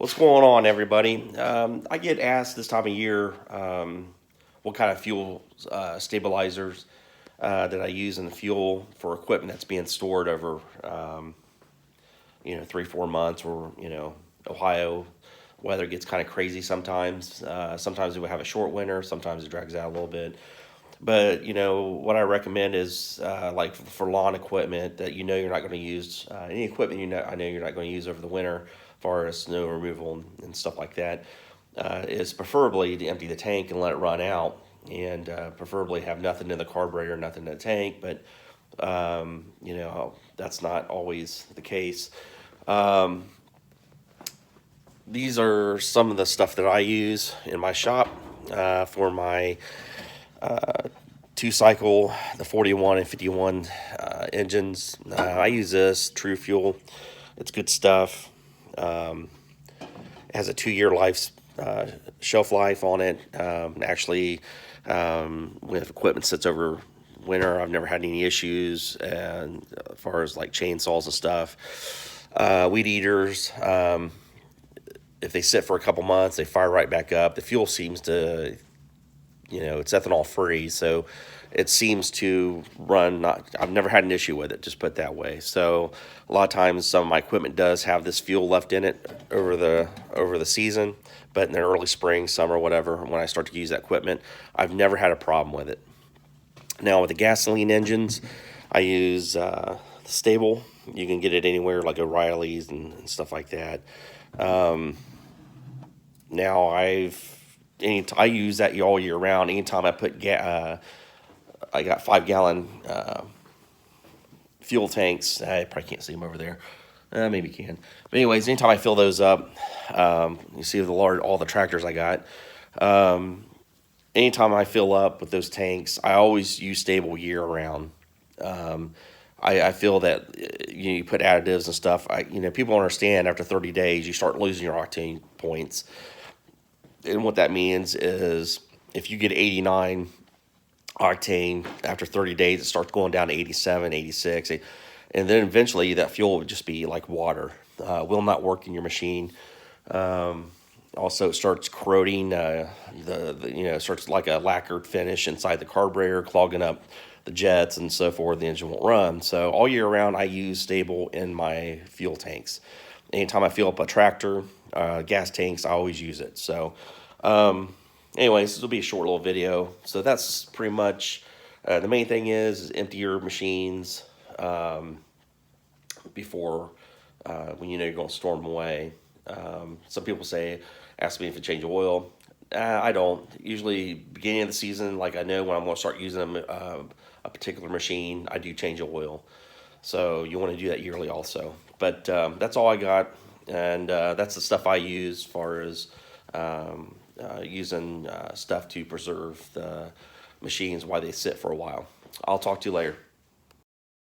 What's going on, everybody? I get asked this time of year what kind of fuel stabilizers that I use in the fuel for equipment that's being stored over, 3, 4 months, or Ohio weather gets kind of crazy sometimes. Sometimes we have a short winter, sometimes it drags out a little bit. But what I recommend is like for lawn equipment that you're not going to use any equipment I know you're not going to use over the winter, as far as snow removal and stuff like that. Is preferably to empty the tank and let it run out, and preferably have nothing in the carburetor, nothing in the tank. But that's not always the case. Um, these are some of the stuff that I use in my shop for my 2 cycle, the 41 and 51 engines. I use this True Fuel. It's good stuff. It has a 2-year life shelf life on it. Actually, when equipment sits over winter, I've never had any issues. And as far as like chainsaws and stuff, weed eaters, if they sit for a couple months, they fire right back up. The fuel seems to, it's ethanol free, so it seems to run. Not, I've never had an issue with it, just put it that way. So a lot of times, some of my equipment does have this fuel left in it over the season, but in the early spring, summer, whatever, when I start to use that equipment, I've never had a problem with it. Now with the gasoline engines, I use Stable. You can get it anywhere, like O'Reilly's and stuff like that. Now I use that all year round. Anytime I put I got 5 gallon fuel tanks. I probably can't see them over there. Maybe you can. But anyways, anytime I fill those up, you see all the tractors I got. Anytime I fill up with those tanks, I always use Stable year round. I feel that you put additives and stuff. People understand after 30 days you start losing your octane points, and what that means is if you get 89 octane after 30 days, it starts going down to 87, 86, and then eventually that fuel would just be like water. Will not work in your machine. Also, it starts corroding. Starts like a lacquered finish inside the carburetor, clogging up the jets and so forth. The engine won't run. So all year round, I use Stable in my fuel tanks. Anytime I fill up a tractor, gas tanks, I always use it. So, anyways, this will be a short little video. So that's pretty much the main thing is empty your machines before when you're going to store them away. Some people ask me if I change oil. I don't. Usually, beginning of the season, like I know when I'm going to start using a particular machine, I do change oil. So you want to do that yearly also. But that's all I got, and that's the stuff I use as far as using stuff to preserve the machines while they sit for a while. I'll talk to you later.